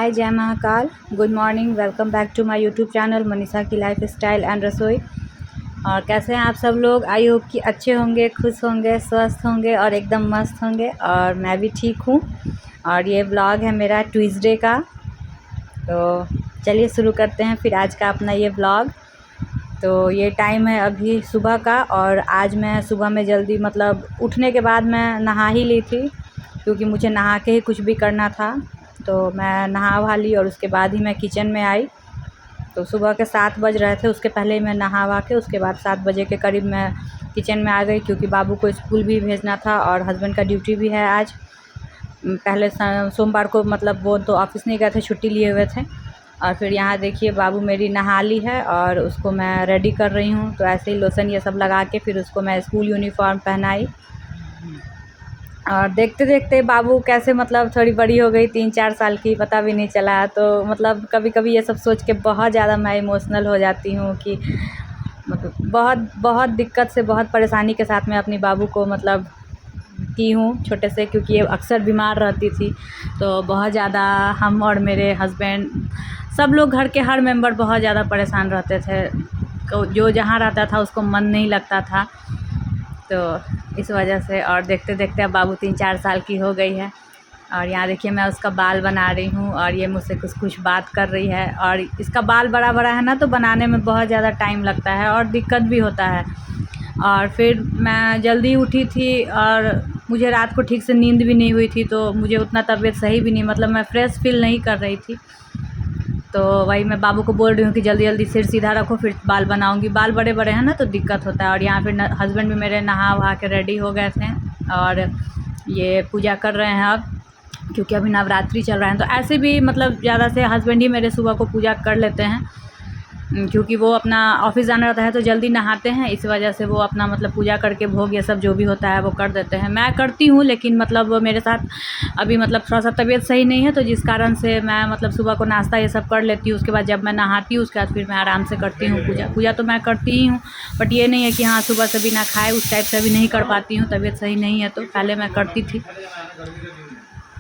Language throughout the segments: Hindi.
हाय जय Mahakal, good morning, welcome back to my YouTube channel Manisha की लाइफ स्टाइल एंड रसोई। और कैसे हैं आप सब लोग? आई होप कि अच्छे होंगे, खुश होंगे, स्वस्थ होंगे और एकदम मस्त होंगे। और मैं भी ठीक हूँ। और ये व्लॉग है मेरा ट्यूसडे का, तो चलिए शुरू करते हैं फिर आज का अपना ये व्लॉग। तो ये टाइम है अभी सुबह का, और आज मैं सुबह में जल्दी मतलब उठने के बाद मैं नहा ही ली थी, क्योंकि मुझे नहा के ही कुछ भी करना था। तो मैं नहा वहा ली और उसके बाद ही मैं किचन में आई। तो सुबह के 7 बज रहे थे, उसके पहले ही मैं नहा वहा के उसके बाद 7 बजे के करीब मैं किचन में आ गई, क्योंकि बाबू को स्कूल भी भेजना था और हस्बैंड का ड्यूटी भी है आज। पहले सोमवार को मतलब वो तो ऑफिस नहीं गए थे, छुट्टी लिए हुए थे। और फिर यहाँ देखिए बाबू मेरी नहा ली है और उसको मैं रेडी कर रही हूँ। तो ऐसे ही लोशन ये सब लगा के फिर उसको मैं स्कूल यूनिफॉर्म पहनाई। और देखते देखते बाबू कैसे मतलब थोड़ी बड़ी हो गई, 3-4 साल की, पता भी नहीं चला। तो मतलब कभी कभी ये सब सोच के बहुत ज़्यादा मैं इमोशनल हो जाती हूँ कि मतलब बहुत बहुत दिक्कत से, बहुत परेशानी के साथ मैं अपनी बाबू को मतलब की हूँ छोटे से, क्योंकि ये अक्सर बीमार रहती थी। तो बहुत ज़्यादा हम और मेरे हस्बैंड, सब लोग, घर के हर मेंबर बहुत ज़्यादा परेशान रहते थे। जो जहाँ रहता था उसको मन नहीं लगता था, तो इस वजह से। और देखते देखते अब बाबू 3-4 साल की हो गई है। और यहाँ देखिए मैं उसका बाल बना रही हूँ और ये मुझसे कुछ बात कर रही है। और इसका बाल बड़ा बड़ा है ना, तो बनाने में बहुत ज़्यादा टाइम लगता है और दिक्कत भी होता है। और फिर मैं जल्दी उठी थी और मुझे रात को ठीक से नींद भी नहीं हुई थी, तो मुझे उतना तबीयत सही भी नहीं, मतलब मैं फ्रेश फील नहीं कर रही थी। तो वही मैं बाबू को बोल रही हूँ कि जल्दी जल्दी सिर सीधा रखो, फिर बाल बनाऊँगी। बाल बड़े बड़े हैं ना, तो दिक्कत होता है। और यहाँ फिर हस्बैंड भी मेरे नहा वहा के रेडी हो गए थे और ये पूजा कर रहे हैं अब, क्योंकि अभी नवरात्रि चल रहा है। तो ऐसे भी मतलब ज़्यादा से हस्बैंड ही मेरे सुबह को पूजा कर लेते हैं, क्योंकि वो अपना ऑफिस जाना रहता है तो जल्दी नहाते हैं। इस वजह से वो अपना मतलब पूजा करके भोग ये सब जो भी होता है वो कर देते हैं। मैं करती हूँ, लेकिन मतलब मेरे साथ अभी मतलब थोड़ा सा तबीयत सही नहीं है, तो जिस कारण से मैं मतलब सुबह को नाश्ता ये सब कर लेती हूँ। उसके बाद जब मैं नहाती हूँ उसके बाद फिर मैं आराम से करती हूँ पूजा तो मैं करती ही हूँ। बट ये नहीं है कि हाँ सुबह से बिना खाए उस टाइप से भी नहीं कर पाती हूँ, तबीयत सही नहीं है। तो पहले मैं करती थी।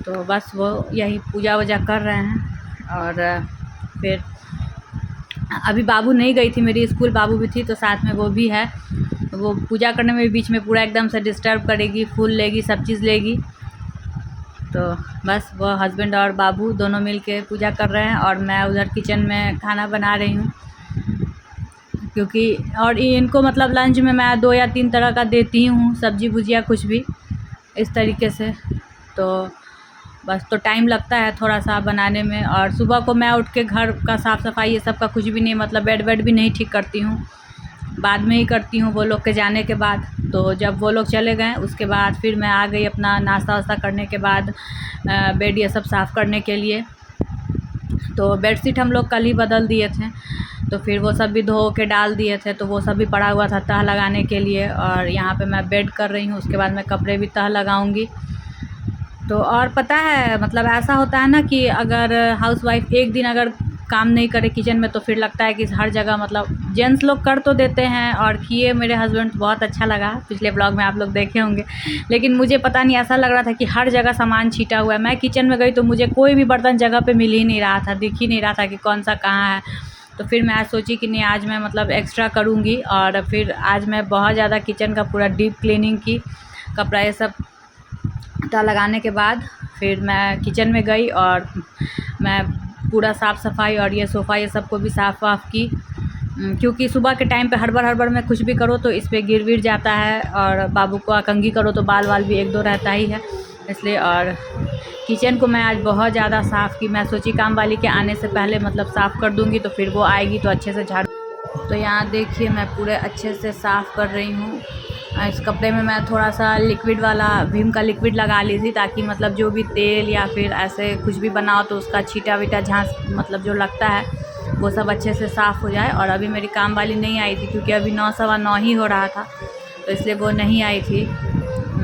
तो बस वो यही पूजा वूजा कर रहे हैं। और फिर अभी बाबू नहीं गई थी मेरी स्कूल, बाबू भी थी तो साथ में वो भी है। वो पूजा करने में बीच में पूरा एकदम से डिस्टर्ब करेगी, फूल लेगी, सब चीज़ लेगी। तो बस वो हस्बैंड और बाबू दोनों मिल के पूजा कर रहे हैं और मैं उधर किचन में खाना बना रही हूँ, क्योंकि और इनको मतलब लंच में मैं 2 या 3 तरह का देती हूँ, सब्जी भुजिया कुछ भी इस तरीके से। तो बस तो टाइम लगता है थोड़ा सा बनाने में। और सुबह को मैं उठ के घर का साफ़ सफाई ये सब का कुछ भी नहीं, मतलब बेड भी नहीं ठीक करती हूँ, बाद में ही करती हूँ वो लोग के जाने के बाद। तो जब वो लोग चले गए उसके बाद फिर मैं आ गई अपना नाश्ता वास्ता करने के बाद बेड ये सब साफ़ करने के लिए। तो बेडशीट हम लोग कल ही बदल दिए थे, तो फिर वो सब भी धो के डाल दिए थे, तो वो सब भी पड़ा हुआ था तह लगाने के लिए। और यहाँ पे मैं बेड कर रही हूँ, उसके बाद मैं कपड़े भी तह लगाऊंगी। तो और पता है मतलब ऐसा होता है ना कि अगर हाउसवाइफ एक दिन अगर काम नहीं करे किचन में, तो फिर लगता है कि हर जगह मतलब जेंट्स लोग कर तो देते हैं, और किए मेरे हस्बैंड, बहुत अच्छा लगा। पिछले ब्लॉग में आप लोग देखे होंगे, लेकिन मुझे पता नहीं ऐसा लग रहा था कि हर जगह सामान छीटा हुआ है। मैं किचन में गई तो मुझे कोई भी बर्तन जगह पे मिल ही नहीं रहा था, दिख ही नहीं रहा था कि कौन सा कहाँ है। तो फिर मैं आज सोची कि नहीं, आज मैं मतलब एक्स्ट्रा करूँगी। और फिर आज मैं बहुत ज़्यादा किचन का पूरा डीप क्लीनिंग की, कपड़ा ये सब तह लगाने के बाद फिर मैं किचन में गई और मैं पूरा साफ़ सफाई और ये सोफ़ा ये सब को भी साफ़ वाफ़ की, क्योंकि सुबह के टाइम पे हड़बड़ में कुछ भी करो तो इस पर गिर विर जाता है, और बाबू को अकंगी करो तो बाल वाल भी 1-2 रहता ही है, इसलिए। और किचन को मैं आज बहुत ज़्यादा साफ़ की। मैं सोची काम वाली के आने से पहले मतलब साफ़ कर दूँगी, तो फिर वो आएगी तो अच्छे से झाड़ू। तो यहाँ देखिए मैं पूरे अच्छे से साफ़ कर रही हूँ। इस कपड़े में मैं थोड़ा सा लिक्विड वाला भीम का लिक्विड लगा ली थी, ताकि मतलब जो भी तेल या फिर ऐसे कुछ भी बनाओ तो उसका छीटा वीटा झांस मतलब जो लगता है वो सब अच्छे से साफ़ हो जाए। और अभी मेरी काम वाली नहीं आई थी, क्योंकि अभी 9 सवा 9 ही हो रहा था, तो इसलिए वो नहीं आई थी।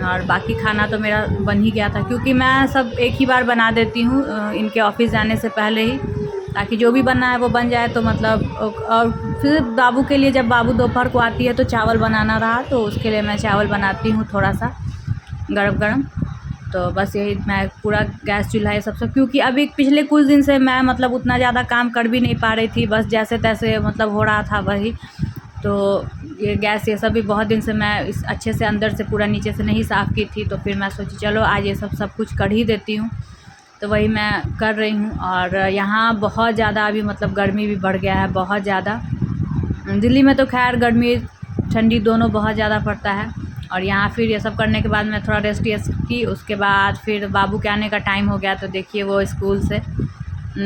और बाकी खाना तो मेरा बन ही गया था, क्योंकि मैं सब एक ही बार बना देती हूँ इनके ऑफिस जाने से पहले ही, ताकि जो भी बनना है वो बन जाए। तो मतलब और फिर बाबू के लिए, जब बाबू दोपहर को आती है तो चावल बनाना रहा, तो उसके लिए मैं चावल बनाती हूँ थोड़ा सा गरम गरम। तो बस यही मैं पूरा गैस चूल्हा ये सब क्योंकि अभी पिछले कुछ दिन से मैं मतलब उतना ज़्यादा काम कर भी नहीं पा रही थी, बस जैसे तैसे मतलब हो रहा था वही। तो ये गैस ये सब भी बहुत दिन से मैं इस अच्छे से अंदर से पूरा नीचे से नहीं साफ़ की थी, तो फिर मैं सोची चलो आज ये सब कुछ कर ही देती हूँ। तो वही मैं कर रही हूँ। और यहाँ बहुत ज़्यादा अभी मतलब गर्मी भी बढ़ गया है, बहुत ज़्यादा। दिल्ली में तो खैर गर्मी ठंडी दोनों बहुत ज़्यादा पड़ता है। और यहाँ फिर ये सब करने के बाद मैं थोड़ा रेस्ट की। उसके बाद फिर बाबू के आने का टाइम हो गया, तो देखिए वो स्कूल से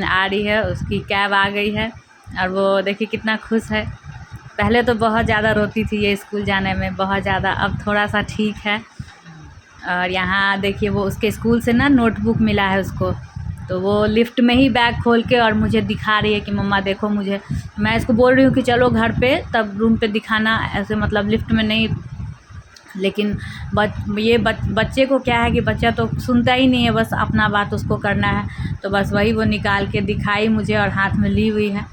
आ रही है, उसकी कैब आ गई है और वो देखिए कितना खुश है। पहले तो बहुत ज़्यादा रोती थी ये स्कूल जाने में, बहुत ज़्यादा, अब थोड़ा सा ठीक है। और यहाँ देखिए वो उसके स्कूल से ना नोटबुक मिला है उसको, तो वो लिफ्ट में ही बैग खोल के और मुझे दिखा रही है कि मम्मा देखो मुझे। मैं इसको बोल रही हूँ कि चलो घर पे तब रूम पे दिखाना, ऐसे मतलब लिफ्ट में नहीं। लेकिन बच्चे को क्या है कि बच्चा तो सुनता ही नहीं है, बस अपना बात उसको करना है। तो बस वही वो निकाल के दिखाई मुझे और हाथ में ली हुई है।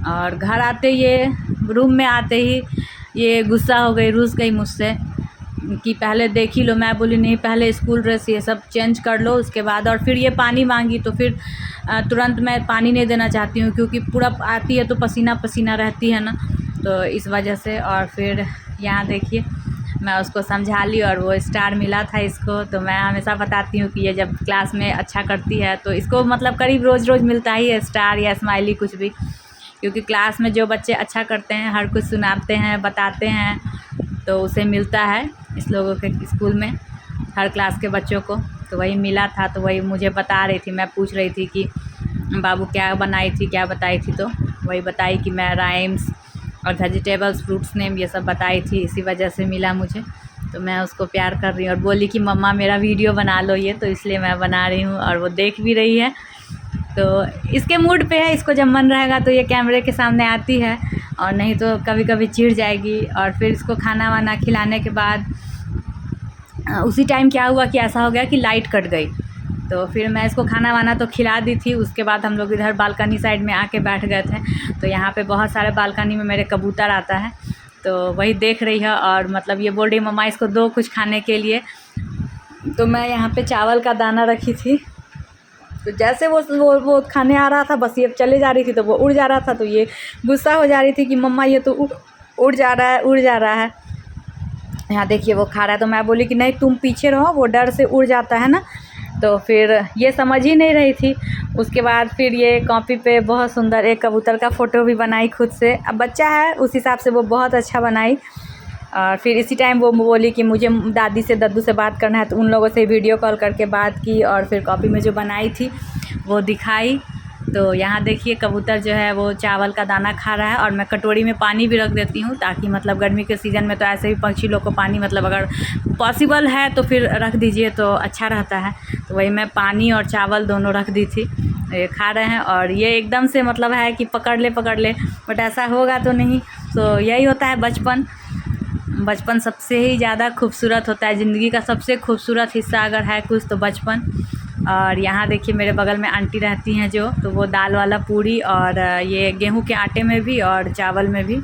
और घर आते ये रूम में आते ही ये गुस्सा हो गई, रूस गई मुझसे कि पहले देख ही लो। मैं बोली नहीं, पहले स्कूल ड्रेस ये सब चेंज कर लो उसके बाद। और फिर ये पानी मांगी, तो फिर तुरंत मैं पानी नहीं देना चाहती हूँ क्योंकि पूरा आती है तो पसीना पसीना रहती है ना, तो इस वजह से। और फिर यहाँ देखिए मैं उसको समझा ली और वो स्टार मिला था इसको। तो मैं हमेशा बताती हूँ कि ये जब क्लास में अच्छा करती है तो इसको मतलब करीब रोज़ रोज़ मिलता ही है स्टार या स्माइली कुछ भी, क्योंकि क्लास में जो बच्चे अच्छा करते हैं, हर कुछ सुनाते हैं, बताते हैं, तो उसे मिलता है इस लोगों के स्कूल में, हर क्लास के बच्चों को। तो वही मिला था, तो वही मुझे बता रही थी। मैं पूछ रही थी कि बाबू क्या बनाई थी, क्या बताई थी, तो वही बताई कि मैं राइम्स और वेजिटेबल्स, फ्रूट्स नेम ये सब बताई थी, इसी वजह से मिला मुझे। तो मैं उसको प्यार कर रही हूँ और बोली कि मम्मा मेरा वीडियो बना लो ये, तो इसलिए मैं बना रही हूँ। और वो देख भी रही है, तो इसके मूड पे है, इसको जब मन रहेगा तो ये कैमरे के सामने आती है, और नहीं तो कभी कभी चिढ़ जाएगी। और फिर इसको खाना वाना खिलाने के बाद उसी टाइम क्या हुआ कि ऐसा हो गया कि लाइट कट गई। तो फिर मैं इसको खाना वाना तो खिला दी थी। उसके बाद हम लोग इधर बालकनी साइड में आके बैठ गए थे। तो यहाँ पे बहुत सारे बालकनी में मेरे कबूतर आता है, तो वही देख रही है और मतलब ये बोल रही मम्मा इसको दो कुछ खाने के लिए। तो मैं यहाँ पे चावल का दाना रखी थी, तो जैसे वो खाने आ रहा था, बस ये चले जा रही थी, तो वो उड़ जा रहा था। तो ये गुस्सा हो जा रही थी कि मम्मा ये तो उड़ जा रहा है, उड़ जा रहा है। यहाँ देखिए वो खा रहा है, तो मैं बोली कि नहीं तुम पीछे रहो, वो डर से उड़ जाता है ना। तो फिर ये समझ ही नहीं रही थी। उसके बाद फिर ये कॉपी पे बहुत सुंदर एक कबूतर का फ़ोटो भी बनाई खुद से। अब बच्चा है उस हिसाब से वो बहुत अच्छा बनाई। और फिर इसी टाइम वो बोली कि मुझे दादी से दद्दू से बात करना है, तो उन लोगों से वीडियो कॉल करके बात की और फिर कॉपी में जो बनाई थी वो दिखाई। तो यहाँ देखिए कबूतर जो है वो चावल का दाना खा रहा है, और मैं कटोरी में पानी भी रख देती हूँ, ताकि मतलब गर्मी के सीज़न में तो ऐसे भी पक्षी लोग को पानी मतलब अगर पॉसिबल है तो फिर रख दीजिए तो अच्छा रहता है। तो वही मैं पानी और चावल दोनों रख दी थी, ये खा रहे हैं। और ये एकदम से मतलब है कि पकड़ ले, बट ऐसा होगा तो नहीं। तो यही होता है बचपन सबसे ही ज़्यादा खूबसूरत होता है। ज़िंदगी का सबसे खूबसूरत हिस्सा अगर है कुछ तो बचपन। और यहाँ देखिए मेरे बगल में आंटी रहती हैं जो, तो वो दाल वाला पूड़ी और ये गेहूं के आटे में भी और चावल में भी